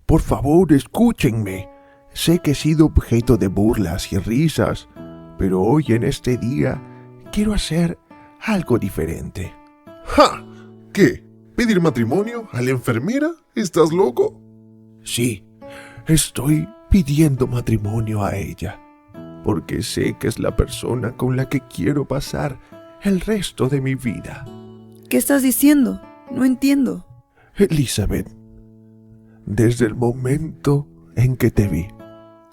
Por favor, escúchenme. Sé que he sido objeto de burlas y risas, pero hoy en este día quiero hacer algo diferente. ¡Ja! ¿Qué? ¿Pedir matrimonio a la enfermera? ¿Estás loco? Sí, estoy pidiendo matrimonio a ella, porque sé que es la persona con la que quiero pasar el resto de mi vida. ¿Qué estás diciendo? No entiendo. Elizabeth, desde el momento en que te vi,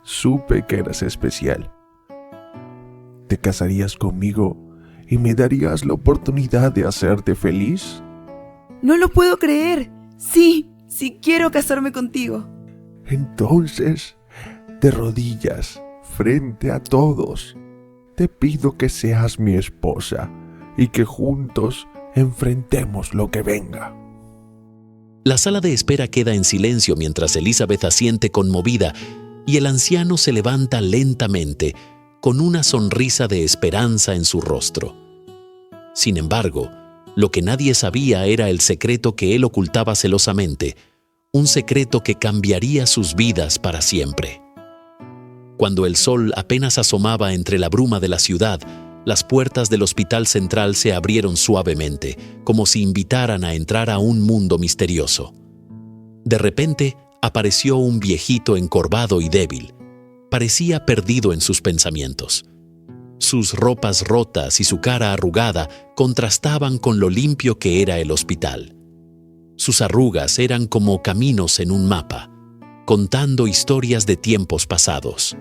supe que eras especial. ¿Te casarías conmigo y me darías la oportunidad de hacerte feliz? No lo puedo creer. Sí quiero casarme contigo. Entonces, de rodillas, frente a todos, te pido que seas mi esposa y que juntos enfrentemos lo que venga. La sala de espera queda en silencio mientras Elizabeth asiente conmovida y el anciano se levanta lentamente, con una sonrisa de esperanza en su rostro. Sin embargo, lo que nadie sabía era el secreto que él ocultaba celosamente, un secreto que cambiaría sus vidas para siempre. Cuando el sol apenas asomaba entre la bruma de la ciudad, las puertas del hospital central se abrieron suavemente, como si invitaran a entrar a un mundo misterioso. De repente, apareció un viejito encorvado y débil. Parecía perdido en sus pensamientos. Sus ropas rotas y su cara arrugada contrastaban con lo limpio que era el hospital. Sus arrugas eran como caminos en un mapa, contando historias de tiempos pasados.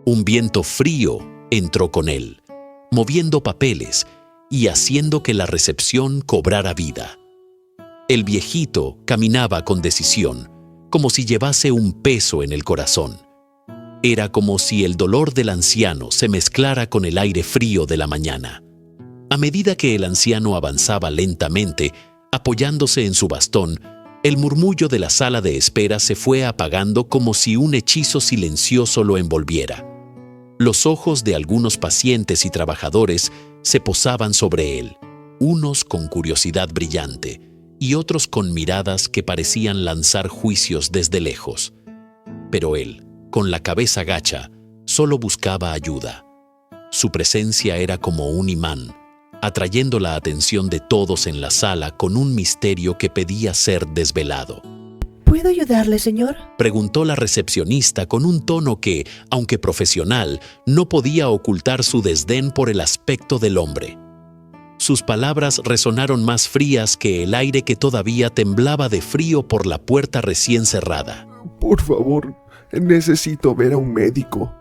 Un viento frío entró con él, moviendo papeles y haciendo que la recepción cobrara vida. El viejito caminaba con decisión, como si llevase un peso en el corazón. Era como si el dolor del anciano se mezclara con el aire frío de la mañana. A medida que el anciano avanzaba lentamente, apoyándose en su bastón, el murmullo de la sala de espera se fue apagando como si un hechizo silencioso lo envolviera. Los ojos de algunos pacientes y trabajadores se posaban sobre él, unos con curiosidad brillante y otros con miradas que parecían lanzar juicios desde lejos. Pero él, con la cabeza gacha, solo buscaba ayuda. Su presencia era como un imán, atrayendo la atención de todos en la sala con un misterio que pedía ser desvelado. ¿Puedo ayudarle, señor?, preguntó la recepcionista con un tono que, aunque profesional, no podía ocultar su desdén por el aspecto del hombre. Sus palabras resonaron más frías que el aire que todavía temblaba de frío por la puerta recién cerrada. Por favor, necesito ver a un médico.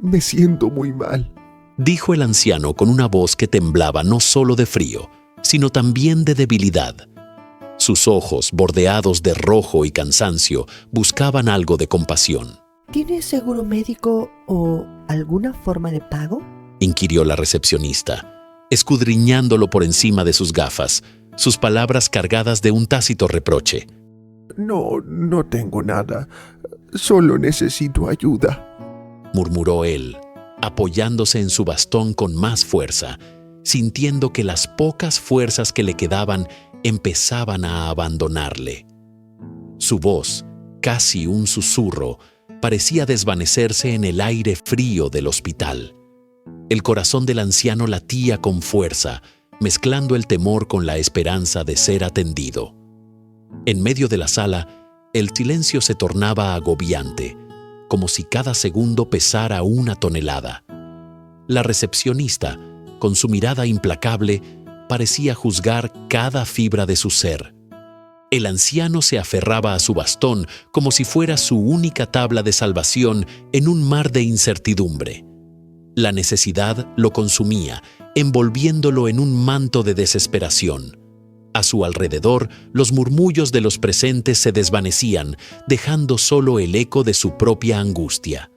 Me siento muy mal, dijo el anciano con una voz que temblaba no solo de frío, sino también de debilidad. Sus ojos, bordeados de rojo y cansancio, buscaban algo de compasión. ¿Tiene seguro médico o alguna forma de pago?, inquirió la recepcionista, escudriñándolo por encima de sus gafas, sus palabras cargadas de un tácito reproche. No tengo nada. Solo necesito ayuda, murmuró él, apoyándose en su bastón con más fuerza, sintiendo que las pocas fuerzas que le quedaban empezaban a abandonarle. Su voz, casi un susurro, parecía desvanecerse en el aire frío del hospital. El corazón del anciano latía con fuerza, mezclando el temor con la esperanza de ser atendido. En medio de la sala, el silencio se tornaba agobiante, como si cada segundo pesara una tonelada. La recepcionista, con su mirada implacable, parecía juzgar cada fibra de su ser. El anciano se aferraba a su bastón como si fuera su única tabla de salvación en un mar de incertidumbre. La necesidad lo consumía, envolviéndolo en un manto de desesperación. A su alrededor, los murmullos de los presentes se desvanecían, dejando solo el eco de su propia angustia.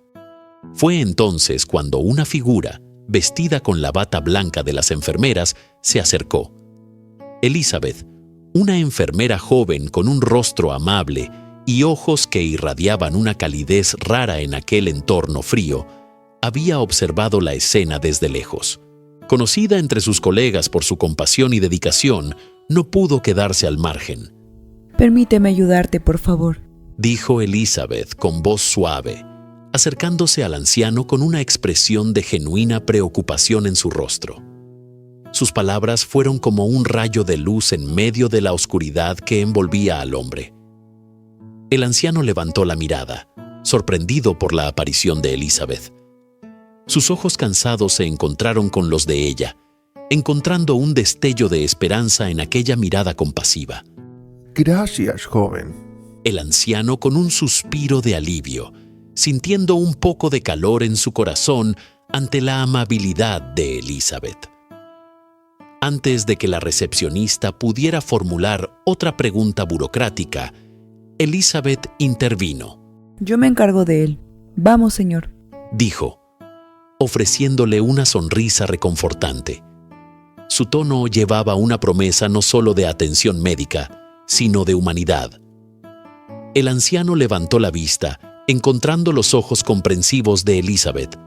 Fue entonces cuando una figura, vestida con la bata blanca de las enfermeras, se acercó. Elizabeth, una enfermera joven con un rostro amable y ojos que irradiaban una calidez rara en aquel entorno frío, había observado la escena desde lejos. Conocida entre sus colegas por su compasión y dedicación, no pudo quedarse al margen. Permíteme ayudarte, por favor. dijo Elizabeth con voz suave, acercándose al anciano con una expresión de genuina preocupación en su rostro. Sus palabras fueron como un rayo de luz en medio de la oscuridad que envolvía al hombre. El anciano levantó la mirada, sorprendido por la aparición de Elizabeth. Sus ojos cansados se encontraron con los de ella, encontrando un destello de esperanza en aquella mirada compasiva. Gracias, joven. El anciano, con un suspiro de alivio, sintiendo un poco de calor en su corazón ante la amabilidad de Elizabeth. Antes de que la recepcionista pudiera formular otra pregunta burocrática, Elizabeth intervino. Yo me encargo de él. Vamos, señor. Dijo, ofreciéndole una sonrisa reconfortante. Su tono llevaba una promesa no solo de atención médica, sino de humanidad. El anciano levantó la vista, encontrando los ojos comprensivos de Elizabeth.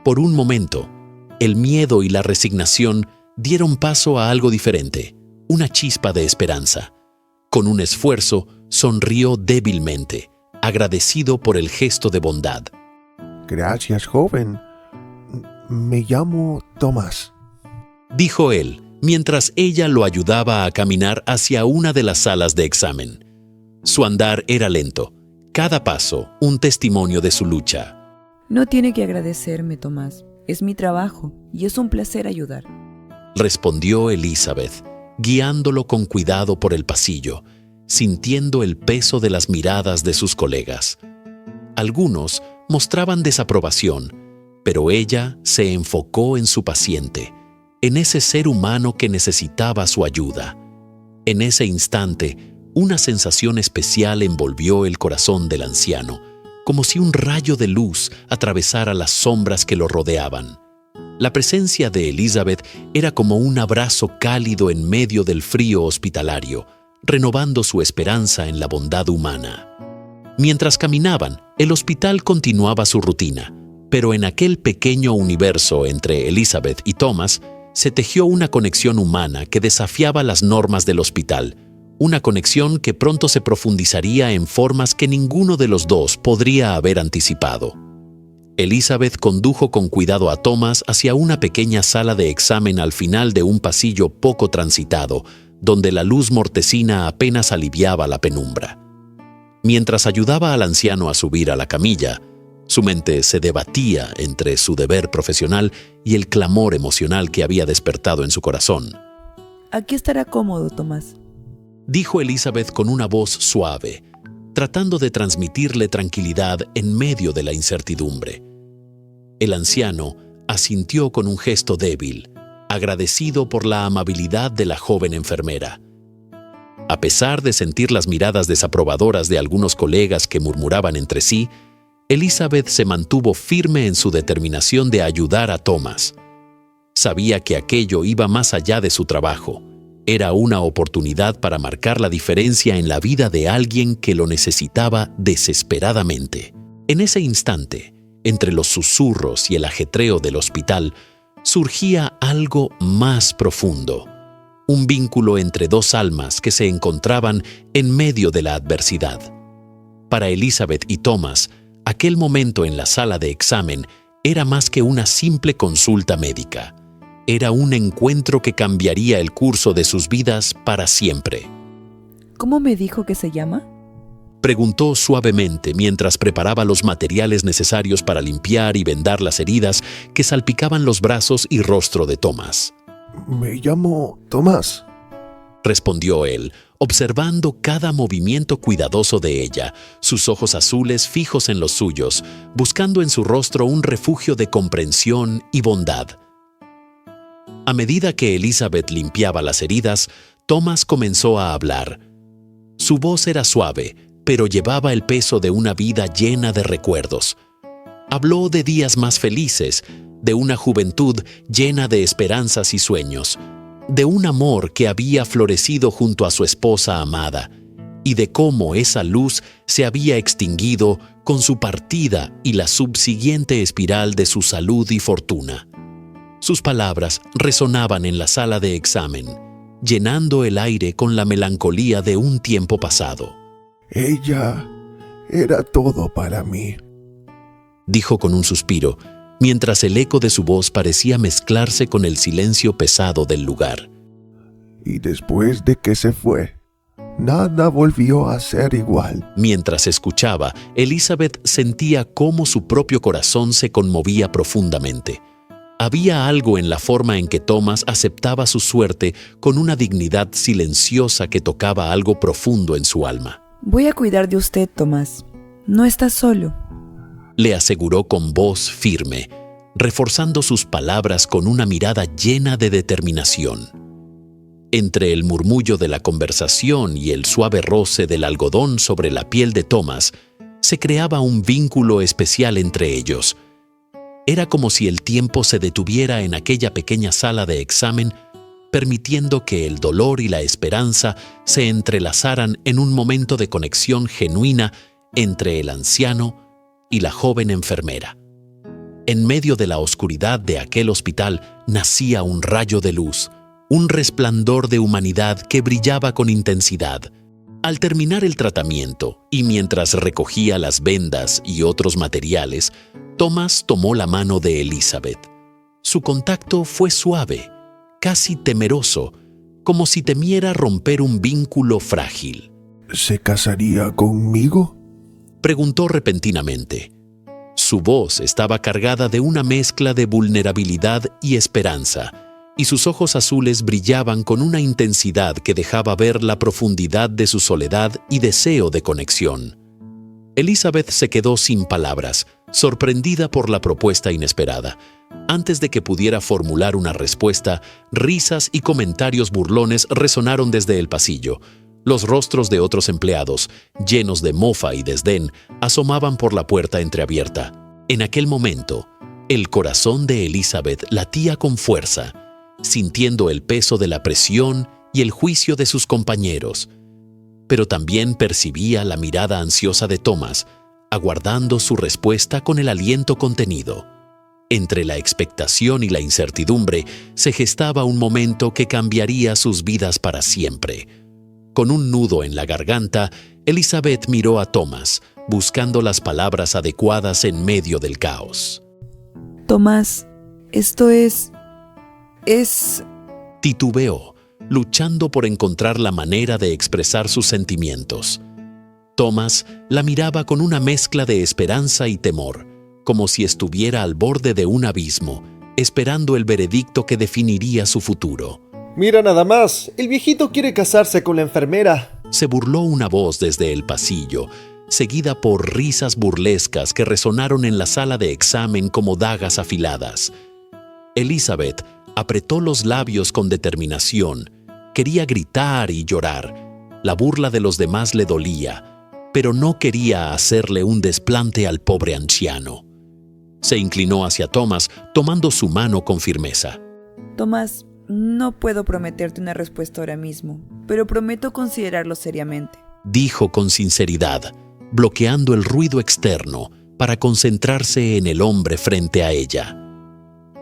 Por un momento, el miedo y la resignación dieron paso a algo diferente, una chispa de esperanza. Con un esfuerzo, sonrió débilmente, agradecido por el gesto de bondad. Gracias, joven. Me llamo Tomás. Dijo él, mientras ella lo ayudaba a caminar hacia una de las salas de examen. Su andar era lento, cada paso un testimonio de su lucha. No tiene que agradecerme, Tomás. Es mi trabajo y es un placer ayudar. Respondió Elizabeth, guiándolo con cuidado por el pasillo, sintiendo el peso de las miradas de sus colegas. Algunos mostraban desaprobación, pero ella se enfocó en su paciente, en ese ser humano que necesitaba su ayuda. En ese instante, una sensación especial envolvió el corazón del anciano, como si un rayo de luz atravesara las sombras que lo rodeaban. La presencia de Elizabeth era como un abrazo cálido en medio del frío hospitalario, renovando su esperanza en la bondad humana. Mientras caminaban, el hospital continuaba su rutina, pero en aquel pequeño universo entre Elizabeth y Thomas se tejió una conexión humana que desafiaba las normas del hospital, una conexión que pronto se profundizaría en formas que ninguno de los dos podría haber anticipado. Elizabeth condujo con cuidado a Thomas hacia una pequeña sala de examen al final de un pasillo poco transitado, donde la luz mortecina apenas aliviaba la penumbra. Mientras ayudaba al anciano a subir a la camilla, su mente se debatía entre su deber profesional y el clamor emocional que había despertado en su corazón. Aquí estará cómodo, Tomás. Dijo Elizabeth con una voz suave, tratando de transmitirle tranquilidad en medio de la incertidumbre. El anciano asintió con un gesto débil, agradecido por la amabilidad de la joven enfermera. A pesar de sentir las miradas desaprobadoras de algunos colegas que murmuraban entre sí, Elizabeth se mantuvo firme en su determinación de ayudar a Thomas. Sabía que aquello iba más allá de su trabajo. Era una oportunidad para marcar la diferencia en la vida de alguien que lo necesitaba desesperadamente. En ese instante, entre los susurros y el ajetreo del hospital, surgía algo más profundo. Un vínculo entre dos almas que se encontraban en medio de la adversidad. Para Elizabeth y Thomas, aquel momento en la sala de examen era más que una simple consulta médica. Era un encuentro que cambiaría el curso de sus vidas para siempre. ¿Cómo me dijo que se llama? Preguntó suavemente mientras preparaba los materiales necesarios para limpiar y vendar las heridas que salpicaban los brazos y rostro de Thomas. Me llamo Tomás. Respondió él, observando cada movimiento cuidadoso de ella, sus ojos azules fijos en los suyos, buscando en su rostro un refugio de comprensión y bondad. A medida que Elizabeth limpiaba las heridas, Thomas comenzó a hablar. Su voz era suave, pero llevaba el peso de una vida llena de recuerdos. Habló de días más felices, de una juventud llena de esperanzas y sueños, de un amor que había florecido junto a su esposa amada, y de cómo esa luz se había extinguido con su partida y la subsiguiente espiral de su salud y fortuna. Sus palabras resonaban en la sala de examen, llenando el aire con la melancolía de un tiempo pasado. Ella era todo para mí. Dijo con un suspiro, mientras el eco de su voz parecía mezclarse con el silencio pesado del lugar. Y después de que se fue, nada volvió a ser igual. Mientras escuchaba, Elizabeth sentía cómo su propio corazón se conmovía profundamente. Había algo en la forma en que Thomas aceptaba su suerte con una dignidad silenciosa que tocaba algo profundo en su alma. Voy a cuidar de usted, Tomás. No está solo. Le aseguró con voz firme, reforzando sus palabras con una mirada llena de determinación. Entre el murmullo de la conversación y el suave roce del algodón sobre la piel de Thomas, se creaba un vínculo especial entre ellos. Era como si el tiempo se detuviera en aquella pequeña sala de examen, permitiendo que el dolor y la esperanza se entrelazaran en un momento de conexión genuina entre el anciano y la joven enfermera. En medio de la oscuridad de aquel hospital nacía un rayo de luz, un resplandor de humanidad que brillaba con intensidad. Al terminar el tratamiento y mientras recogía las vendas y otros materiales, Thomas tomó la mano de Elizabeth. Su contacto fue suave, casi temeroso, como si temiera romper un vínculo frágil. ¿Se casaría conmigo? Preguntó repentinamente. Su voz estaba cargada de una mezcla de vulnerabilidad y esperanza, y sus ojos azules brillaban con una intensidad que dejaba ver la profundidad de su soledad y deseo de conexión. Elizabeth se quedó sin palabras, sorprendida por la propuesta inesperada. Antes de que pudiera formular una respuesta, risas y comentarios burlones resonaron desde el pasillo. Los rostros de otros empleados, llenos de mofa y desdén, asomaban por la puerta entreabierta. En aquel momento, el corazón de Elizabeth latía con fuerza, sintiendo el peso de la presión y el juicio de sus compañeros. Pero también percibía la mirada ansiosa de Thomas, aguardando su respuesta con el aliento contenido. Entre la expectación y la incertidumbre se gestaba un momento que cambiaría sus vidas para siempre. Con un nudo en la garganta, Elizabeth miró a Thomas, buscando las palabras adecuadas en medio del caos. Tomás, esto es... Titubeó, luchando por encontrar la manera de expresar sus sentimientos. Thomas la miraba con una mezcla de esperanza y temor, como si estuviera al borde de un abismo, esperando el veredicto que definiría su futuro. Mira nada más, el viejito quiere casarse con la enfermera. Se burló una voz desde el pasillo, seguida por risas burlescas que resonaron en la sala de examen como dagas afiladas. Elizabeth apretó los labios con determinación. Quería gritar y llorar. La burla de los demás le dolía, pero no quería hacerle un desplante al pobre anciano. Se inclinó hacia Thomas, tomando su mano con firmeza. Tomás, no puedo prometerte una respuesta ahora mismo, pero prometo considerarlo seriamente. Dijo con sinceridad, bloqueando el ruido externo para concentrarse en el hombre frente a ella.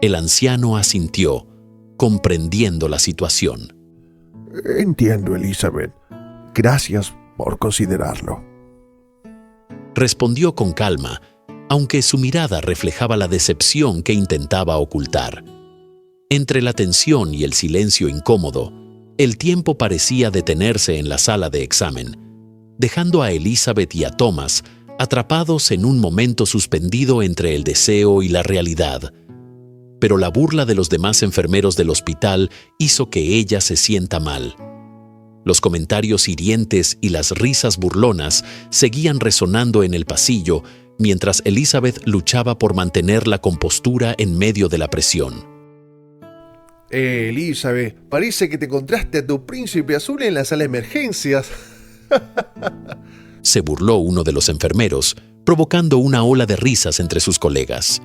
El anciano asintió, comprendiendo la situación. Entiendo, Elizabeth. Gracias por considerarlo. Respondió con calma, aunque su mirada reflejaba la decepción que intentaba ocultar. Entre la tensión y el silencio incómodo, el tiempo parecía detenerse en la sala de examen, dejando a Elizabeth y a Thomas atrapados en un momento suspendido entre el deseo y la realidad. Pero la burla de los demás enfermeros del hospital hizo que ella se sienta mal. Los comentarios hirientes y las risas burlonas seguían resonando en el pasillo mientras Elizabeth luchaba por mantener la compostura en medio de la presión. Elizabeth, parece que te encontraste a tu príncipe azul en la sala de emergencias. Se burló uno de los enfermeros, provocando una ola de risas entre sus colegas.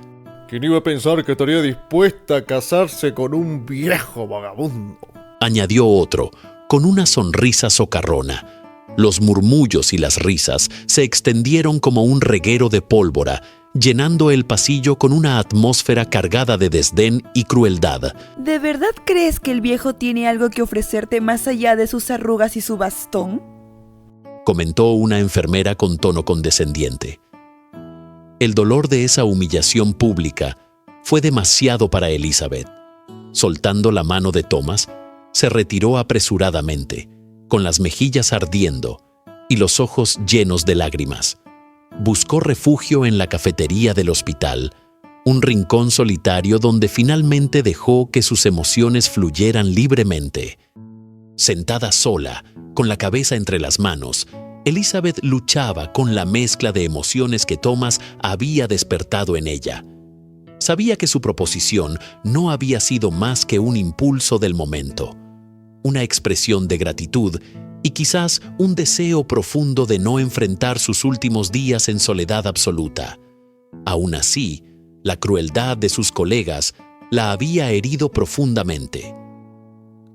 ¿Quién iba a pensar que estaría dispuesta a casarse con un viejo vagabundo? Añadió otro, con una sonrisa socarrona. Los murmullos y las risas se extendieron como un reguero de pólvora, llenando el pasillo con una atmósfera cargada de desdén y crueldad. ¿De verdad crees que el viejo tiene algo que ofrecerte más allá de sus arrugas y su bastón? comentó una enfermera con tono condescendiente. El dolor de esa humillación pública fue demasiado para Elizabeth. Soltando la mano de Thomas, se retiró apresuradamente, con las mejillas ardiendo y los ojos llenos de lágrimas. Buscó refugio en la cafetería del hospital, un rincón solitario donde finalmente dejó que sus emociones fluyeran libremente. Sentada sola, con la cabeza entre las manos, Elizabeth luchaba con la mezcla de emociones que Thomas había despertado en ella. Sabía que su proposición no había sido más que un impulso del momento, una expresión de gratitud y quizás un deseo profundo de no enfrentar sus últimos días en soledad absoluta. Aún así, la crueldad de sus colegas la había herido profundamente.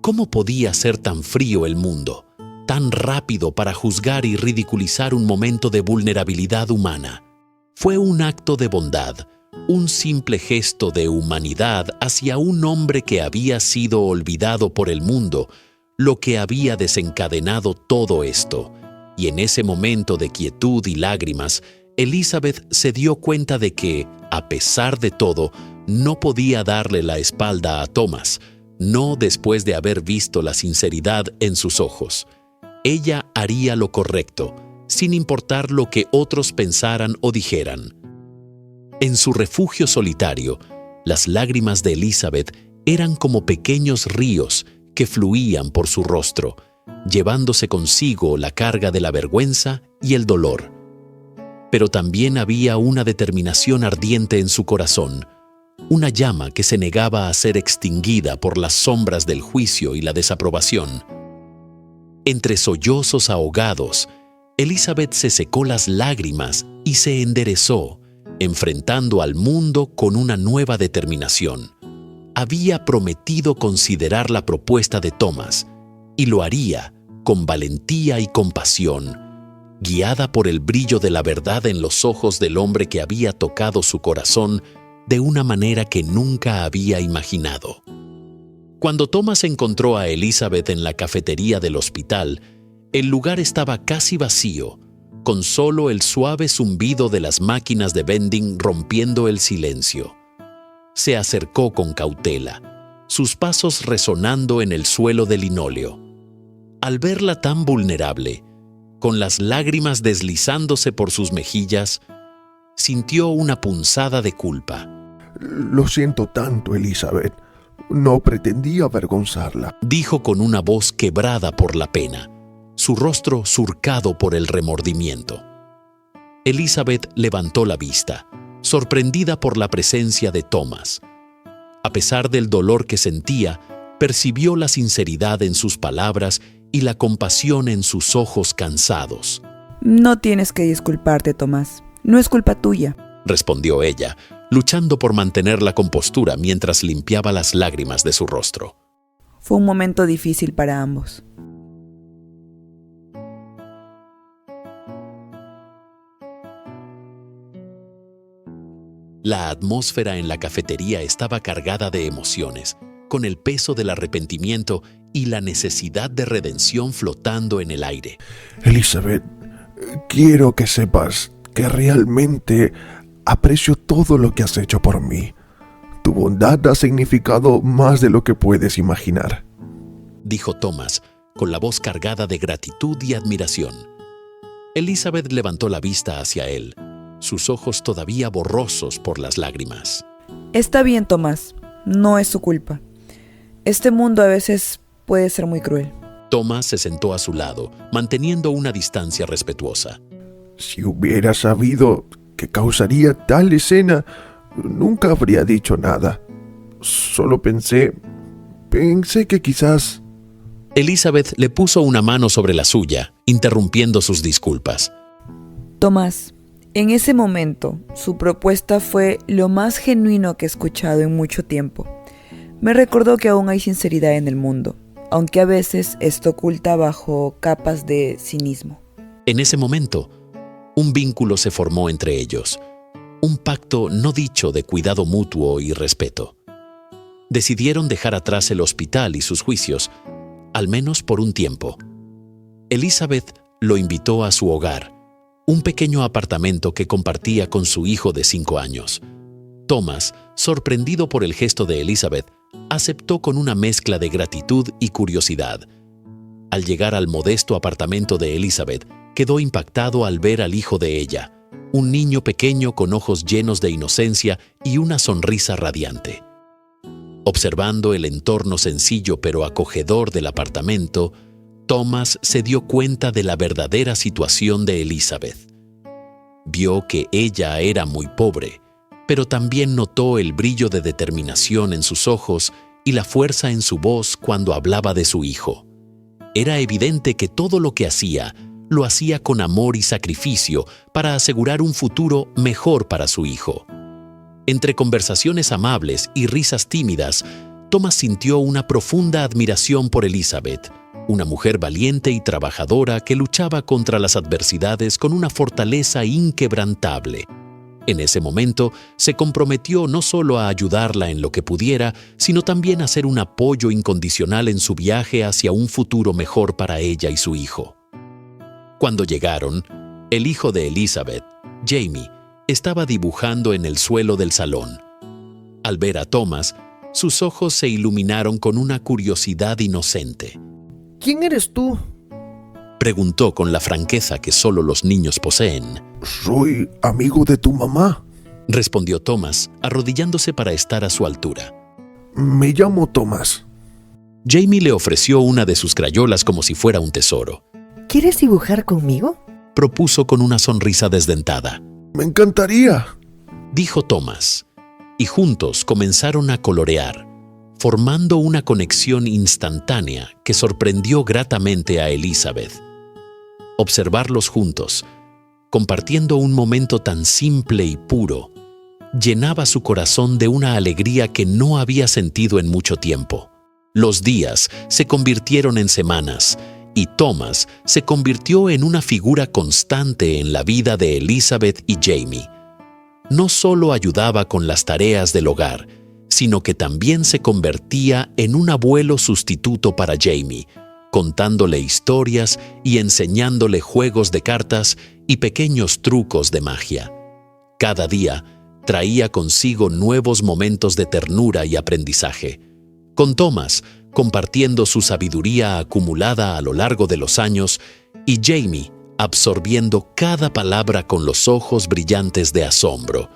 ¿Cómo podía ser tan frío el mundo, tan rápido para juzgar y ridiculizar un momento de vulnerabilidad humana? Fue un acto de bondad, un simple gesto de humanidad hacia un hombre que había sido olvidado por el mundo, lo que había desencadenado todo esto. Y en ese momento de quietud y lágrimas, Elizabeth se dio cuenta de que, a pesar de todo, no podía darle la espalda a Thomas, no después de haber visto la sinceridad en sus ojos. Ella haría lo correcto, sin importar lo que otros pensaran o dijeran. En su refugio solitario, las lágrimas de Elizabeth eran como pequeños ríos que fluían por su rostro, llevándose consigo la carga de la vergüenza y el dolor. Pero también había una determinación ardiente en su corazón, una llama que se negaba a ser extinguida por las sombras del juicio y la desaprobación. Entre sollozos ahogados, Elizabeth se secó las lágrimas y se enderezó, enfrentando al mundo con una nueva determinación. Había prometido considerar la propuesta de Thomas, y lo haría con valentía y compasión, guiada por el brillo de la verdad en los ojos del hombre que había tocado su corazón de una manera que nunca había imaginado. Cuando Thomas encontró a Elizabeth en la cafetería del hospital, el lugar estaba casi vacío, con solo el suave zumbido de las máquinas de vending rompiendo el silencio. Se acercó con cautela, sus pasos resonando en el suelo de linóleo. Al verla tan vulnerable, con las lágrimas deslizándose por sus mejillas, sintió una punzada de culpa. Lo siento tanto, Elizabeth. No pretendía avergonzarla, dijo con una voz quebrada por la pena, su rostro surcado por el remordimiento. Elizabeth levantó la vista, sorprendida por la presencia de Thomas. A pesar del dolor que sentía, percibió la sinceridad en sus palabras y la compasión en sus ojos cansados. No tienes que disculparte, Tomás. No es culpa tuya, respondió ella, luchando por mantener la compostura mientras limpiaba las lágrimas de su rostro. Fue un momento difícil para ambos. La atmósfera en la cafetería estaba cargada de emociones, con el peso del arrepentimiento y la necesidad de redención flotando en el aire. Elizabeth, quiero que sepas que realmente aprecio todo lo que has hecho por mí. Tu bondad ha significado más de lo que puedes imaginar, dijo Thomas, con la voz cargada de gratitud y admiración. Elizabeth levantó la vista hacia él, sus ojos todavía borrosos por las lágrimas. Está bien, Tomás. No es su culpa. Este mundo a veces puede ser muy cruel. Thomas se sentó a su lado, manteniendo una distancia respetuosa. Si hubiera sabido que causaría tal escena, nunca habría dicho nada. Solo pensé que quizás... Elizabeth le puso una mano sobre la suya, interrumpiendo sus disculpas. Tomás, en ese momento, su propuesta fue lo más genuino que he escuchado en mucho tiempo. Me recordó que aún hay sinceridad en el mundo, aunque a veces esto oculta bajo capas de cinismo. En ese momento, un vínculo se formó entre ellos, un pacto no dicho de cuidado mutuo y respeto. Decidieron dejar atrás el hospital y sus juicios, al menos por un tiempo. Elizabeth lo invitó a su hogar, un pequeño apartamento que compartía con su hijo de 5 años. Thomas, sorprendido por el gesto de Elizabeth, aceptó con una mezcla de gratitud y curiosidad. Al llegar al modesto apartamento de Elizabeth, quedó impactado al ver al hijo de ella, un niño pequeño con ojos llenos de inocencia y una sonrisa radiante. Observando el entorno sencillo pero acogedor del apartamento, Thomas se dio cuenta de la verdadera situación de Elizabeth. Vio que ella era muy pobre, pero también notó el brillo de determinación en sus ojos y la fuerza en su voz cuando hablaba de su hijo. Era evidente que todo lo que hacía, lo hacía con amor y sacrificio para asegurar un futuro mejor para su hijo. Entre conversaciones amables y risas tímidas, Thomas sintió una profunda admiración por Elizabeth, una mujer valiente y trabajadora que luchaba contra las adversidades con una fortaleza inquebrantable. En ese momento, se comprometió no solo a ayudarla en lo que pudiera, sino también a ser un apoyo incondicional en su viaje hacia un futuro mejor para ella y su hijo. Cuando llegaron, el hijo de Elizabeth, Jamie, estaba dibujando en el suelo del salón. Al ver a Thomas, sus ojos se iluminaron con una curiosidad inocente. ¿Quién eres tú? Preguntó con la franqueza que solo los niños poseen. Soy amigo de tu mamá. Respondió Thomas, arrodillándose para estar a su altura. Me llamo Thomas. Jamie le ofreció una de sus crayolas como si fuera un tesoro. ¿Quieres dibujar conmigo? Propuso con una sonrisa desdentada. Me encantaría. Dijo Thomas, y juntos comenzaron a colorear, formando una conexión instantánea que sorprendió gratamente a Elizabeth. Observarlos juntos, compartiendo un momento tan simple y puro, llenaba su corazón de una alegría que no había sentido en mucho tiempo. Los días se convirtieron en semanas, y Thomas se convirtió en una figura constante en la vida de Elizabeth y Jamie. No solo ayudaba con las tareas del hogar, sino que también se convertía en un abuelo sustituto para Jamie, contándole historias y enseñándole juegos de cartas y pequeños trucos de magia. Cada día traía consigo nuevos momentos de ternura y aprendizaje, con Thomas compartiendo su sabiduría acumulada a lo largo de los años y Jamie absorbiendo cada palabra con los ojos brillantes de asombro.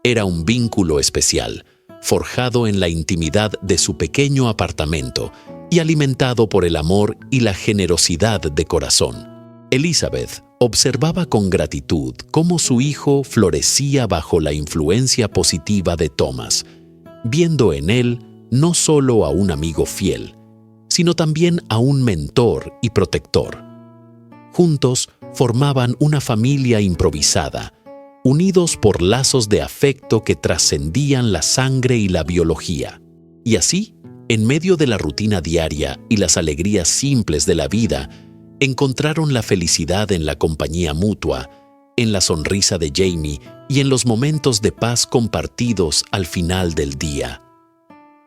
Era un vínculo especial, forjado en la intimidad de su pequeño apartamento y alimentado por el amor y la generosidad de corazón. Elizabeth observaba con gratitud cómo su hijo florecía bajo la influencia positiva de Thomas, viendo en él no solo a un amigo fiel, sino también a un mentor y protector. Juntos formaban una familia improvisada, unidos por lazos de afecto que trascendían la sangre y la biología. Y así, en medio de la rutina diaria y las alegrías simples de la vida, encontraron la felicidad en la compañía mutua, en la sonrisa de Jamie y en los momentos de paz compartidos al final del día.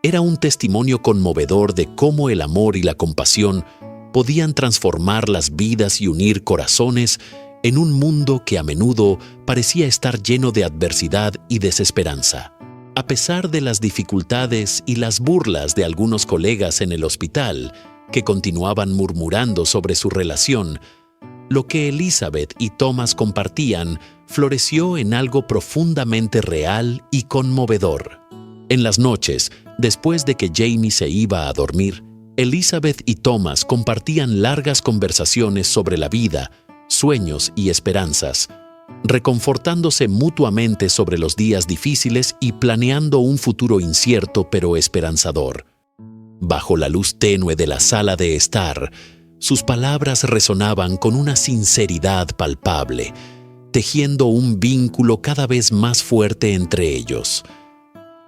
Era un testimonio conmovedor de cómo el amor y la compasión podían transformar las vidas y unir corazones en un mundo que a menudo parecía estar lleno de adversidad y desesperanza. A pesar de las dificultades y las burlas de algunos colegas en el hospital, que continuaban murmurando sobre su relación, lo que Elizabeth y Thomas compartían floreció en algo profundamente real y conmovedor. En las noches, después de que Jamie se iba a dormir, Elizabeth y Thomas compartían largas conversaciones sobre la vida, sueños y esperanzas, reconfortándose mutuamente sobre los días difíciles y planeando un futuro incierto pero esperanzador. Bajo la luz tenue de la sala de estar, sus palabras resonaban con una sinceridad palpable, tejiendo un vínculo cada vez más fuerte entre ellos.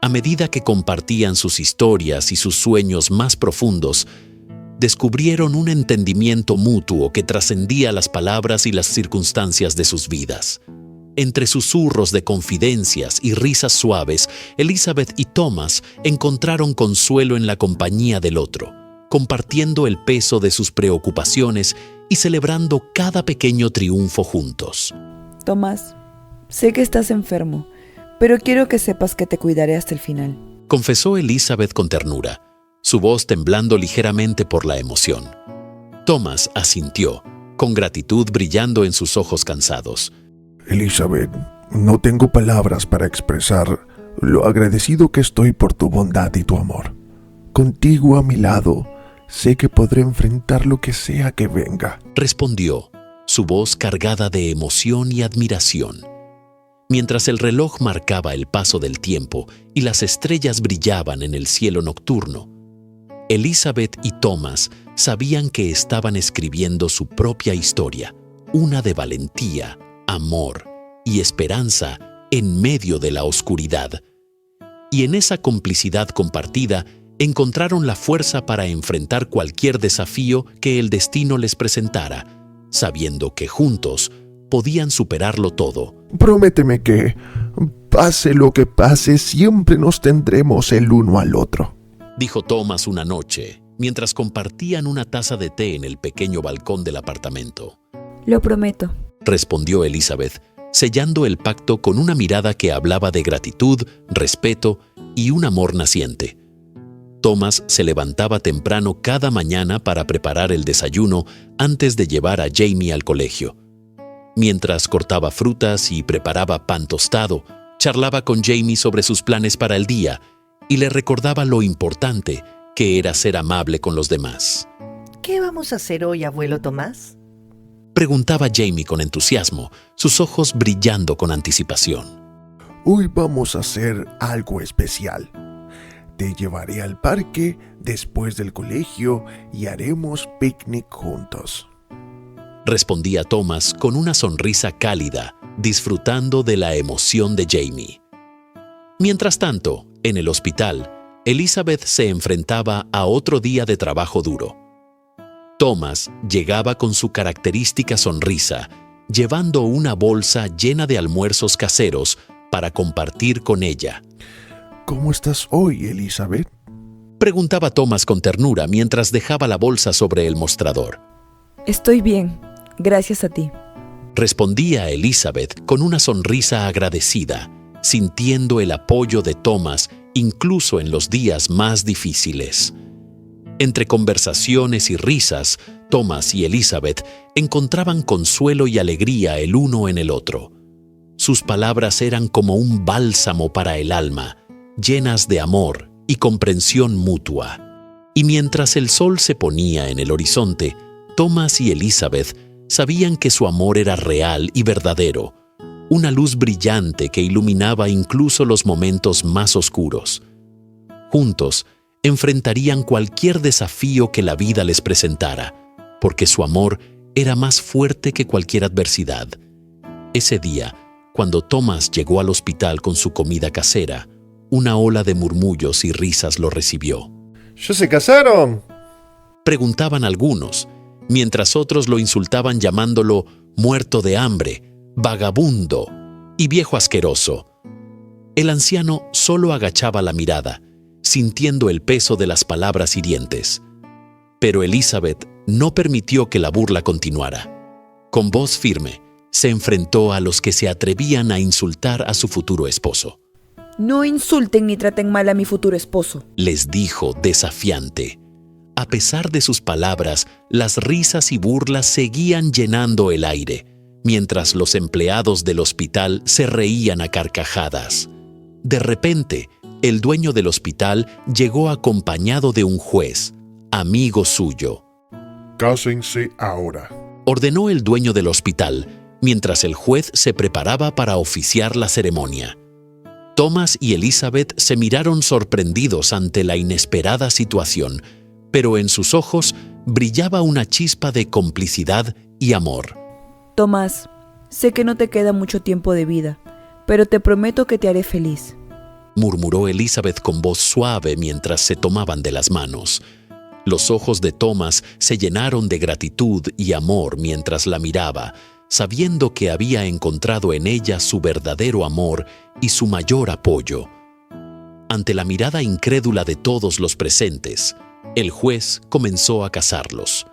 A medida que compartían sus historias y sus sueños más profundos, descubrieron un entendimiento mutuo que trascendía las palabras y las circunstancias de sus vidas. Entre susurros de confidencias y risas suaves, Elizabeth y Thomas encontraron consuelo en la compañía del otro, compartiendo el peso de sus preocupaciones y celebrando cada pequeño triunfo juntos. Tomás, sé que estás enfermo, pero quiero que sepas que te cuidaré hasta el final, confesó Elizabeth con ternura, su voz temblando ligeramente por la emoción. Tomás asintió, con gratitud brillando en sus ojos cansados. Elizabeth, no tengo palabras para expresar lo agradecido que estoy por tu bondad y tu amor. Contigo a mi lado, sé que podré enfrentar lo que sea que venga, respondió, su voz cargada de emoción y admiración. Mientras el reloj marcaba el paso del tiempo y las estrellas brillaban en el cielo nocturno, Elizabeth y Tomás sabían que estaban escribiendo su propia historia, una de valentía, amor y esperanza en medio de la oscuridad. Y en esa complicidad compartida encontraron la fuerza para enfrentar cualquier desafío que el destino les presentara, sabiendo que juntos podían superarlo todo. Prométeme que, pase lo que pase, siempre nos tendremos el uno al otro, dijo Tomás una noche, mientras compartían una taza de té en el pequeño balcón del apartamento. Lo prometo, respondió Elizabeth, sellando el pacto con una mirada que hablaba de gratitud, respeto y un amor naciente. Tomás se levantaba temprano cada mañana para preparar el desayuno antes de llevar a Jamie al colegio. Mientras cortaba frutas y preparaba pan tostado, charlaba con Jamie sobre sus planes para el día y le recordaba lo importante que era ser amable con los demás. ¿Qué vamos a hacer hoy, abuelo Tomás? Preguntaba Jamie con entusiasmo, sus ojos brillando con anticipación. Hoy vamos a hacer algo especial. Te llevaré al parque después del colegio y haremos picnic juntos, respondía Tomás con una sonrisa cálida, disfrutando de la emoción de Jamie. Mientras tanto, en el hospital, Elizabeth se enfrentaba a otro día de trabajo duro. Tomás llegaba con su característica sonrisa, llevando una bolsa llena de almuerzos caseros para compartir con ella. ¿Cómo estás hoy, Elizabeth? Preguntaba Tomás con ternura mientras dejaba la bolsa sobre el mostrador. Estoy bien, gracias a ti, respondía Elizabeth con una sonrisa agradecida, sintiendo el apoyo de Tomás incluso en los días más difíciles. Entre conversaciones y risas, Tomás y Elizabeth encontraban consuelo y alegría el uno en el otro. Sus palabras eran como un bálsamo para el alma, llenas de amor y comprensión mutua. Y mientras el sol se ponía en el horizonte, Tomás y Elizabeth sabían que su amor era real y verdadero, una luz brillante que iluminaba incluso los momentos más oscuros. Juntos, enfrentarían cualquier desafío que la vida les presentara, porque su amor era más fuerte que cualquier adversidad. Ese día, cuando Tomás llegó al hospital con su comida casera, una ola de murmullos y risas lo recibió. ¿Ya se casaron? Preguntaban algunos, mientras otros lo insultaban llamándolo muerto de hambre, vagabundo y viejo asqueroso. El anciano solo agachaba la mirada, sintiendo el peso de las palabras hirientes. Pero Elizabeth no permitió que la burla continuara. Con voz firme, se enfrentó a los que se atrevían a insultar a su futuro esposo. No insulten ni traten mal a mi futuro esposo, les dijo desafiante. A pesar de sus palabras, las risas y burlas seguían llenando el aire, mientras los empleados del hospital se reían a carcajadas. De repente, el dueño del hospital llegó acompañado de un juez, amigo suyo. Cásense ahora, ordenó el dueño del hospital, mientras el juez se preparaba para oficiar la ceremonia. Tomás y Elizabeth se miraron sorprendidos ante la inesperada situación, pero en sus ojos brillaba una chispa de complicidad y amor. Tomás, sé que no te queda mucho tiempo de vida, pero te prometo que te haré feliz, murmuró Elizabeth con voz suave mientras se tomaban de las manos. Los ojos de Tomás se llenaron de gratitud y amor mientras la miraba, sabiendo que había encontrado en ella su verdadero amor y su mayor apoyo. Ante la mirada incrédula de todos los presentes, el juez comenzó a casarlos.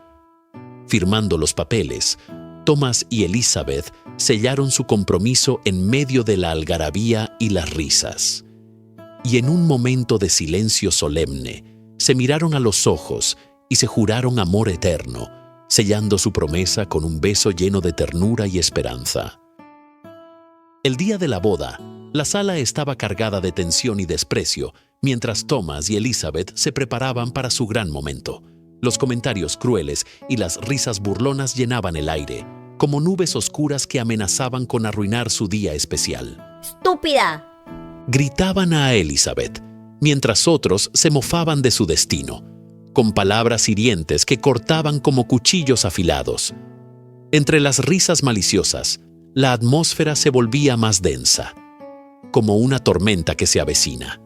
Firmando los papeles, Thomas y Elizabeth sellaron su compromiso en medio de la algarabía y las risas. Y en un momento de silencio solemne, se miraron a los ojos y se juraron amor eterno, sellando su promesa con un beso lleno de ternura y esperanza. El día de la boda, la sala estaba cargada de tensión y desprecio, mientras Thomas y Elizabeth se preparaban para su gran momento. Los comentarios crueles y las risas burlonas llenaban el aire, como nubes oscuras que amenazaban con arruinar su día especial. ¡Estúpida! Gritaban a Elizabeth, mientras otros se mofaban de su destino, con palabras hirientes que cortaban como cuchillos afilados. Entre las risas maliciosas, la atmósfera se volvía más densa, como una tormenta que se avecina.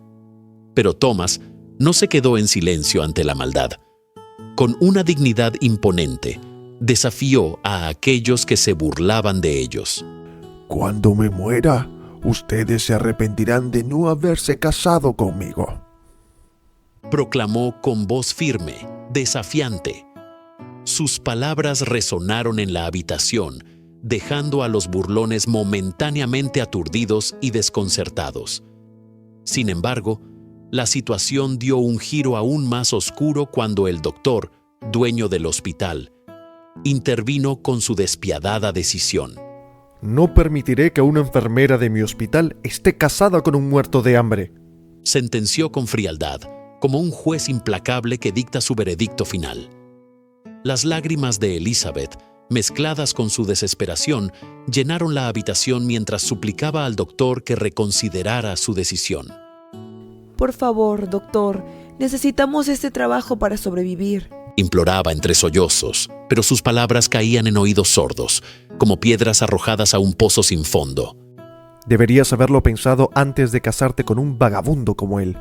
Pero Thomas no se quedó en silencio ante la maldad. Con una dignidad imponente, desafió a aquellos que se burlaban de ellos. Cuando me muera, ustedes se arrepentirán de no haberse casado conmigo. Proclamó con voz firme, desafiante. Sus palabras resonaron en la habitación, dejando a los burlones momentáneamente aturdidos y desconcertados. Sin embargo, la situación dio un giro aún más oscuro cuando el doctor, dueño del hospital, intervino con su despiadada decisión. No permitiré que una enfermera de mi hospital esté casada con un muerto de hambre. Sentenció con frialdad, como un juez implacable que dicta su veredicto final. Las lágrimas de Elizabeth, mezcladas con su desesperación, llenaron la habitación mientras suplicaba al doctor que reconsiderara su decisión. Por favor, doctor, necesitamos este trabajo para sobrevivir. Imploraba entre sollozos, pero sus palabras caían en oídos sordos, como piedras arrojadas a un pozo sin fondo. Deberías haberlo pensado antes de casarte con un vagabundo como él.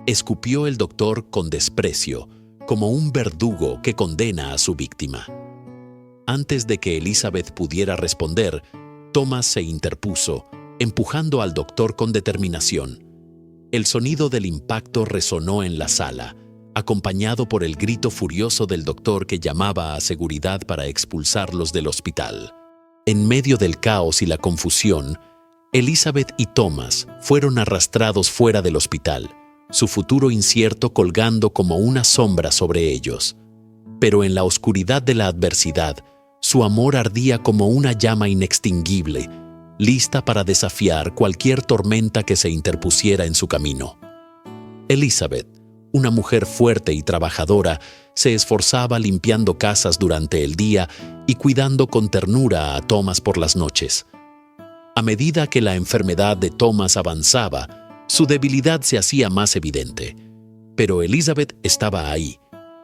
Escupió el doctor con desprecio, como un verdugo que condena a su víctima. Antes de que Elizabeth pudiera responder, Thomas se interpuso, empujando al doctor con determinación. El sonido del impacto resonó en la sala, acompañado por el grito furioso del doctor que llamaba a seguridad para expulsarlos del hospital. En medio del caos y la confusión, Elizabeth y Thomas fueron arrastrados fuera del hospital, su futuro incierto colgando como una sombra sobre ellos. Pero en la oscuridad de la adversidad, su amor ardía como una llama inextinguible, lista para desafiar cualquier tormenta que se interpusiera en su camino. Elizabeth, una mujer fuerte y trabajadora, se esforzaba limpiando casas durante el día y cuidando con ternura a Thomas por las noches. A medida que la enfermedad de Thomas avanzaba, su debilidad se hacía más evidente. Pero Elizabeth estaba ahí,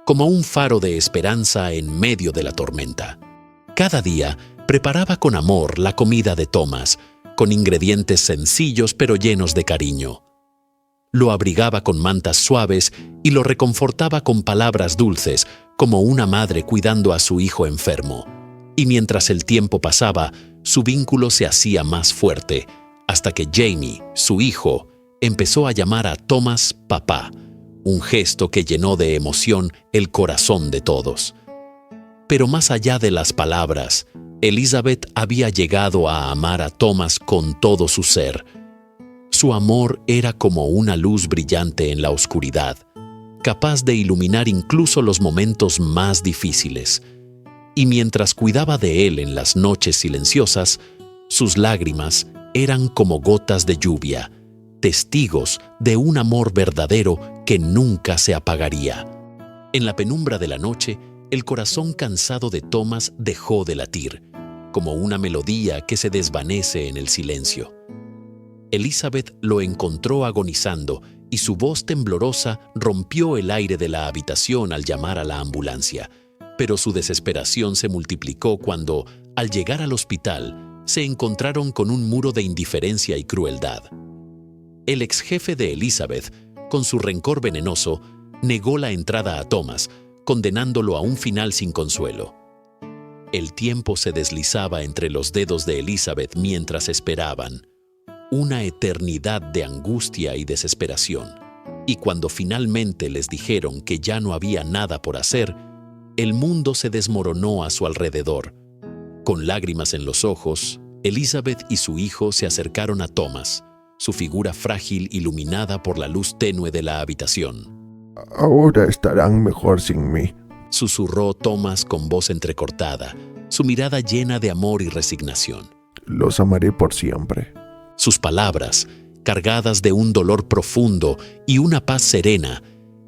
como un faro de esperanza en medio de la tormenta. Cada día preparaba con amor la comida de Thomas, con ingredientes sencillos pero llenos de cariño. Lo abrigaba con mantas suaves y lo reconfortaba con palabras dulces, como una madre cuidando a su hijo enfermo. Y mientras el tiempo pasaba, su vínculo se hacía más fuerte, hasta que Jamie, su hijo, empezó a llamar a Thomas papá, un gesto que llenó de emoción el corazón de todos. Pero más allá de las palabras, Elizabeth había llegado a amar a Thomas con todo su ser. Su amor era como una luz brillante en la oscuridad, capaz de iluminar incluso los momentos más difíciles. Y mientras cuidaba de él en las noches silenciosas, sus lágrimas eran como gotas de lluvia, testigos de un amor verdadero que nunca se apagaría. En la penumbra de la noche, el corazón cansado de Thomas dejó de latir, como una melodía que se desvanece en el silencio. Elizabeth lo encontró agonizando y su voz temblorosa rompió el aire de la habitación al llamar a la ambulancia. Pero su desesperación se multiplicó cuando, al llegar al hospital, se encontraron con un muro de indiferencia y crueldad. El ex jefe de Elizabeth, con su rencor venenoso, negó la entrada a Thomas, condenándolo a un final sin consuelo. El tiempo se deslizaba entre los dedos de Elizabeth mientras esperaban, una eternidad de angustia y desesperación. Y cuando finalmente les dijeron que ya no había nada por hacer, el mundo se desmoronó a su alrededor. Con lágrimas en los ojos, Elizabeth y su hijo se acercaron a Thomas, su figura frágil iluminada por la luz tenue de la habitación. Ahora estarán mejor sin mí. Susurró Thomas con voz entrecortada, su mirada llena de amor y resignación. Los amaré por siempre. Sus palabras, cargadas de un dolor profundo y una paz serena,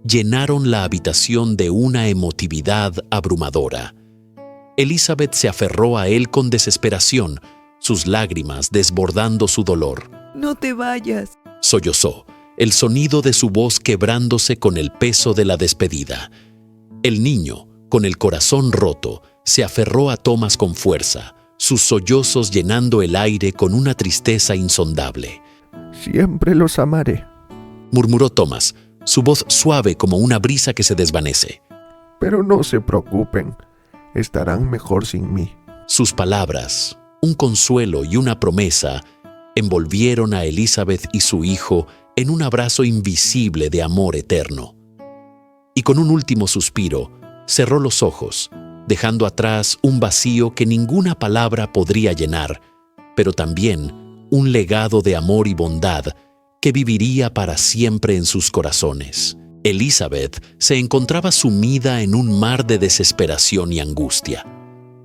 llenaron la habitación de una emotividad abrumadora. Elizabeth se aferró a él con desesperación, sus lágrimas desbordando su dolor. No te vayas. Sollozó, el sonido de su voz quebrándose con el peso de la despedida. El niño, con el corazón roto, se aferró a Thomas con fuerza, sus sollozos llenando el aire con una tristeza insondable. Siempre los amaré. Murmuró Thomas, su voz suave como una brisa que se desvanece. Pero no se preocupen, estarán mejor sin mí. Sus palabras, un consuelo y una promesa, envolvieron a Elizabeth y su hijo en un abrazo invisible de amor eterno. Y con un último suspiro, cerró los ojos, dejando atrás un vacío que ninguna palabra podría llenar, pero también un legado de amor y bondad que viviría para siempre en sus corazones. Elizabeth se encontraba sumida en un mar de desesperación y angustia.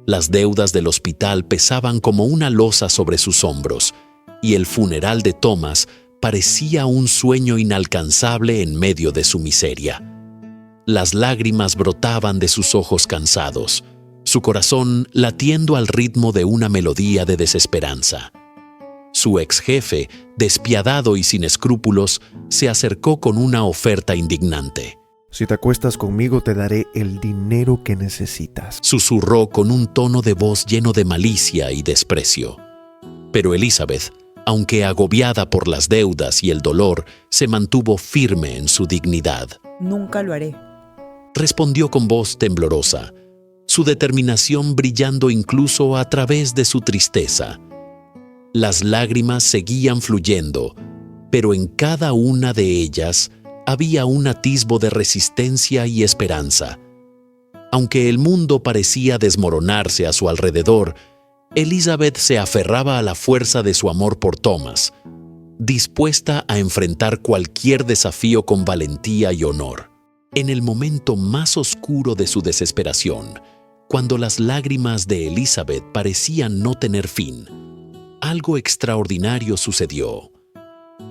Las deudas del hospital pesaban como una losa sobre sus hombros, y el funeral de Thomas parecía un sueño inalcanzable en medio de su miseria. Las lágrimas brotaban de sus ojos cansados, su corazón latiendo al ritmo de una melodía de desesperanza. Su ex jefe, despiadado y sin escrúpulos, se acercó con una oferta indignante. Si te acuestas conmigo te daré el dinero que necesitas. Susurró con un tono de voz lleno de malicia y desprecio. Pero Elizabeth, aunque agobiada por las deudas y el dolor, se mantuvo firme en su dignidad. Nunca lo haré. Respondió con voz temblorosa, su determinación brillando incluso a través de su tristeza. Las lágrimas seguían fluyendo, pero en cada una de ellas había un atisbo de resistencia y esperanza. Aunque el mundo parecía desmoronarse a su alrededor, Elizabeth se aferraba a la fuerza de su amor por Thomas, dispuesta a enfrentar cualquier desafío con valentía y honor. En el momento más oscuro de su desesperación, cuando las lágrimas de Elizabeth parecían no tener fin, algo extraordinario sucedió.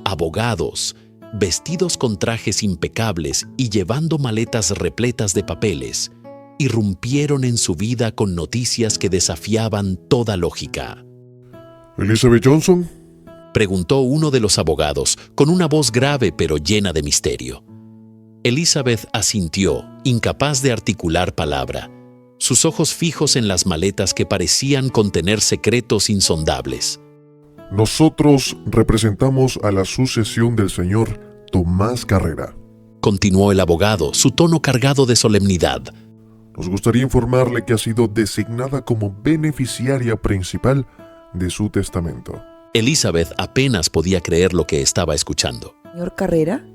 Abogados, vestidos con trajes impecables y llevando maletas repletas de papeles, irrumpieron en su vida con noticias que desafiaban toda lógica. ¿Elizabeth Johnson? Preguntó uno de los abogados, con una voz grave pero llena de misterio. Elizabeth asintió, incapaz de articular palabra, sus ojos fijos en las maletas que parecían contener secretos insondables. Nosotros representamos a la sucesión del señor Tomás Carrera. Continuó el abogado, su tono cargado de solemnidad. Nos gustaría informarle que ha sido designada como beneficiaria principal de su testamento. Elizabeth apenas podía creer lo que estaba escuchando. ¿Señor Carrera?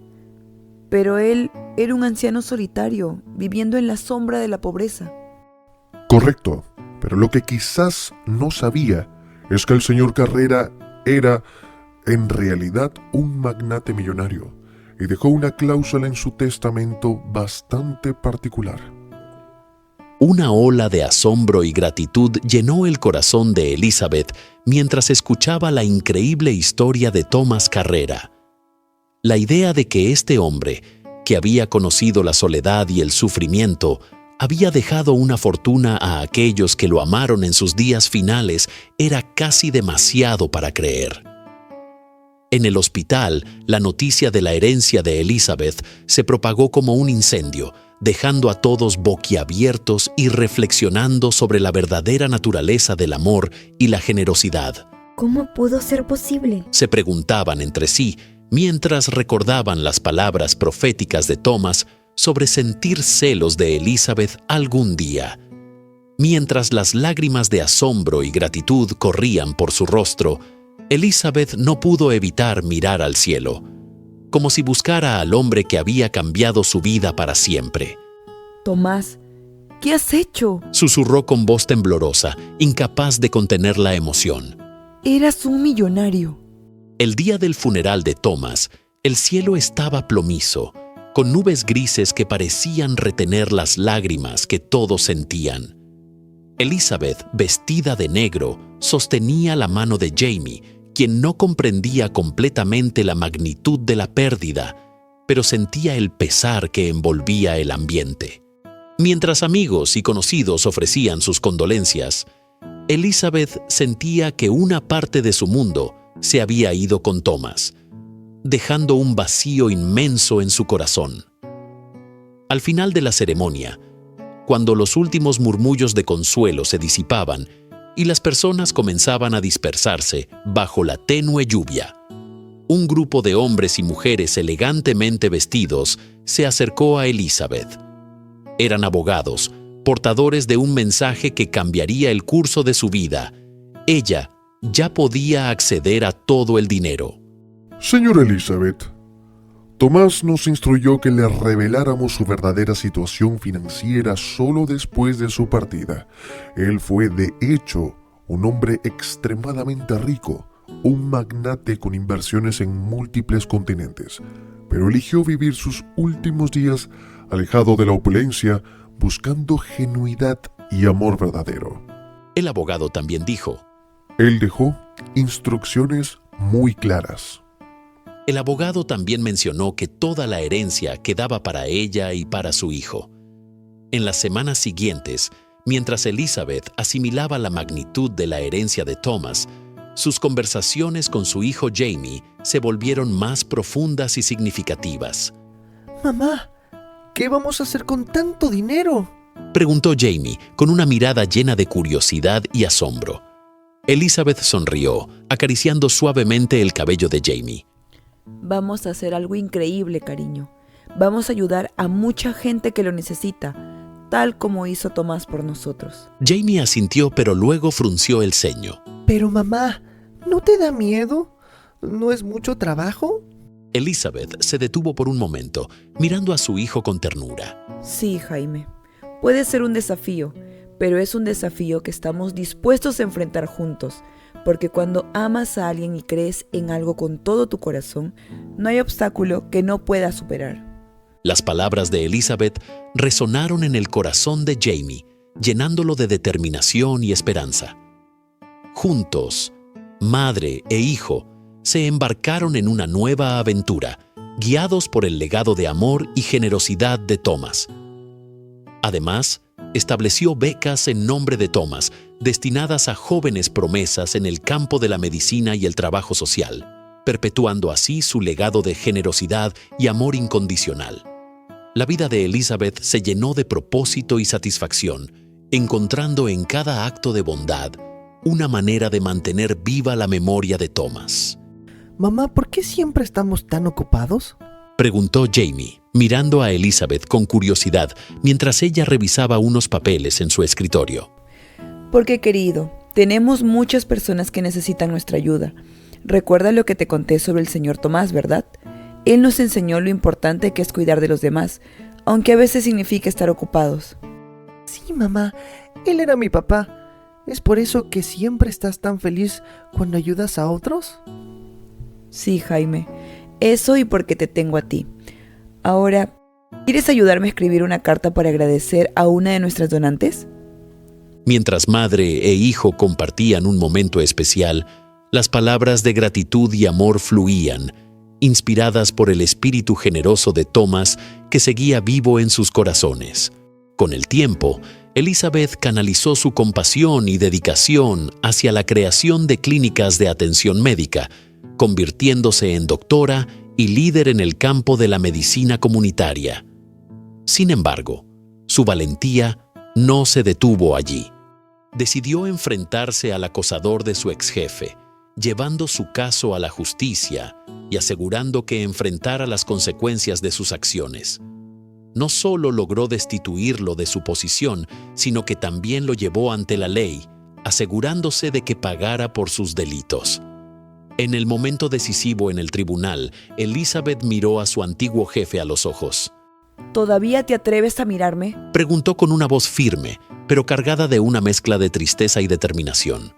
Pero él era un anciano solitario, viviendo en la sombra de la pobreza. Correcto, pero lo que quizás no sabía es que el señor Carrera era, en realidad, un magnate millonario y dejó una cláusula en su testamento bastante particular. Una ola de asombro y gratitud llenó el corazón de Elizabeth mientras escuchaba la increíble historia de Tomás Carrera. La idea de que este hombre, que había conocido la soledad y el sufrimiento, había dejado una fortuna a aquellos que lo amaron en sus días finales, era casi demasiado para creer. En el hospital, la noticia de la herencia de Elizabeth se propagó como un incendio, dejando a todos boquiabiertos y reflexionando sobre la verdadera naturaleza del amor y la generosidad. ¿Cómo pudo ser posible? Se preguntaban entre sí, mientras recordaban las palabras proféticas de Thomas sobre sentir celos de Elizabeth algún día. Mientras las lágrimas de asombro y gratitud corrían por su rostro, Elizabeth no pudo evitar mirar al cielo. como si buscara al hombre que había cambiado su vida para siempre. Tomás, ¿qué has hecho? Susurró con voz temblorosa, incapaz de contener la emoción. Eras un millonario. El día del funeral de Thomas, el cielo estaba plomizo, con nubes grises que parecían retener las lágrimas que todos sentían. Elizabeth, vestida de negro, sostenía la mano de Jamie, quien no comprendía completamente la magnitud de la pérdida, pero sentía el pesar que envolvía el ambiente. Mientras amigos y conocidos ofrecían sus condolencias, Elizabeth sentía que una parte de su mundo se había ido con Thomas, dejando un vacío inmenso en su corazón. Al final de la ceremonia, cuando los últimos murmullos de consuelo se disipaban y las personas comenzaban a dispersarse bajo la tenue lluvia, un grupo de hombres y mujeres elegantemente vestidos se acercó a Elizabeth. Eran abogados, portadores de un mensaje que cambiaría el curso de su vida. Ella ya podía acceder a todo el dinero. Señora Elizabeth, Tomás nos instruyó que le reveláramos su verdadera situación financiera solo después de su partida. Él fue, de hecho, un hombre extremadamente rico, un magnate con inversiones en múltiples continentes, pero eligió vivir sus últimos días alejado de la opulencia, buscando genuidad y amor verdadero. El abogado también dijo. Él dejó instrucciones muy claras. El abogado también mencionó que toda la herencia quedaba para ella y para su hijo. En las semanas siguientes, mientras Elizabeth asimilaba la magnitud de la herencia de Thomas, sus conversaciones con su hijo Jamie se volvieron más profundas y significativas. Mamá, ¿qué vamos a hacer con tanto dinero? Preguntó Jamie con una mirada llena de curiosidad y asombro. Elizabeth sonrió, acariciando suavemente el cabello de Jamie. Vamos a hacer algo increíble, cariño. Vamos a ayudar a mucha gente que lo necesita, tal como hizo Tomás por nosotros. Jamie asintió, pero luego frunció el ceño. Pero mamá, ¿no te da miedo? ¿No es mucho trabajo? Elizabeth se detuvo por un momento, mirando a su hijo con ternura. Sí, Jaime. Puede ser un desafío, pero es un desafío que estamos dispuestos a enfrentar juntos, porque cuando amas a alguien y crees en algo con todo tu corazón, no hay obstáculo que no puedas superar. Las palabras de Elizabeth resonaron en el corazón de Jamie, llenándolo de determinación y esperanza. Juntos, madre e hijo se embarcaron en una nueva aventura, guiados por el legado de amor y generosidad de Thomas. Además, estableció becas en nombre de Thomas, destinadas a jóvenes promesas en el campo de la medicina y el trabajo social, perpetuando así su legado de generosidad y amor incondicional. La vida de Elizabeth se llenó de propósito y satisfacción, encontrando en cada acto de bondad una manera de mantener viva la memoria de Thomas. Mamá, ¿por qué siempre estamos tan ocupados? Preguntó Jamie, mirando a Elizabeth con curiosidad mientras ella revisaba unos papeles en su escritorio. Porque, querido, tenemos muchas personas que necesitan nuestra ayuda. Recuerda lo que te conté sobre el señor Tomás, ¿verdad? Él nos enseñó lo importante que es cuidar de los demás, aunque a veces significa estar ocupados. Sí, mamá, él era mi papá. ¿Es por eso que siempre estás tan feliz cuando ayudas a otros? Sí, Jaime. Eso y porque te tengo a ti. Ahora, ¿quieres ayudarme a escribir una carta para agradecer a una de nuestras donantes? Mientras madre e hijo compartían un momento especial, las palabras de gratitud y amor fluían, inspiradas por el espíritu generoso de Thomas que seguía vivo en sus corazones. Con el tiempo, Elizabeth canalizó su compasión y dedicación hacia la creación de clínicas de atención médica, convirtiéndose en doctora y líder en el campo de la medicina comunitaria. Sin embargo, su valentía no se detuvo allí. Decidió enfrentarse al acosador de su exjefe, llevando su caso a la justicia y asegurando que enfrentara las consecuencias de sus acciones. No solo logró destituirlo de su posición, sino que también lo llevó ante la ley, asegurándose de que pagara por sus delitos. En el momento decisivo en el tribunal, Elizabeth miró a su antiguo jefe a los ojos. ¿Todavía te atreves a mirarme? Preguntó con una voz firme, pero cargada de una mezcla de tristeza y determinación.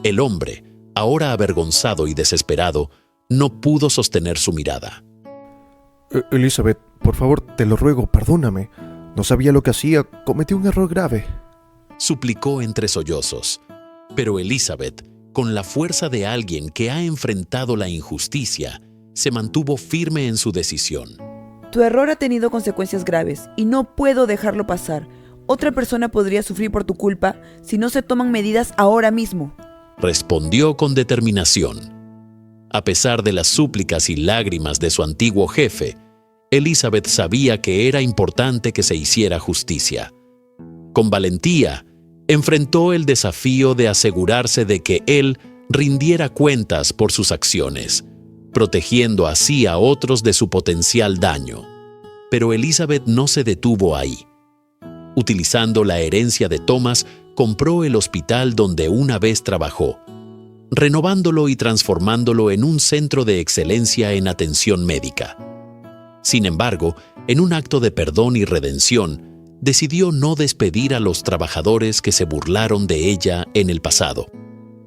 El hombre, ahora avergonzado y desesperado, no pudo sostener su mirada. Elizabeth, por favor, te lo ruego, perdóname. No sabía lo que hacía, cometí un error grave. Suplicó entre sollozos. Pero Elizabeth, con la fuerza de alguien que ha enfrentado la injusticia, se mantuvo firme en su decisión. Tu error ha tenido consecuencias graves y no puedo dejarlo pasar. Otra persona podría sufrir por tu culpa si no se toman medidas ahora mismo. Respondió con determinación. A pesar de las súplicas y lágrimas de su antiguo jefe, Elizabeth sabía que era importante que se hiciera justicia. Con valentía, enfrentó el desafío de asegurarse de que él rindiera cuentas por sus acciones, protegiendo así a otros de su potencial daño. Pero Elizabeth no se detuvo ahí. Utilizando la herencia de Thomas, compró el hospital donde una vez trabajó, renovándolo y transformándolo en un centro de excelencia en atención médica. Sin embargo, en un acto de perdón y redención, decidió no despedir a los trabajadores que se burlaron de ella en el pasado.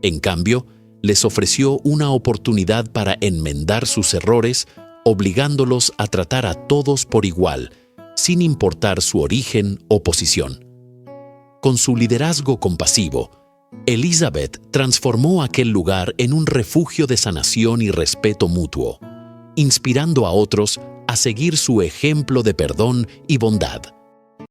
En cambio, les ofreció una oportunidad para enmendar sus errores, obligándolos a tratar a todos por igual, sin importar su origen o posición. Con su liderazgo compasivo, Elizabeth transformó aquel lugar en un refugio de sanación y respeto mutuo, inspirando a otros a seguir su ejemplo de perdón y bondad.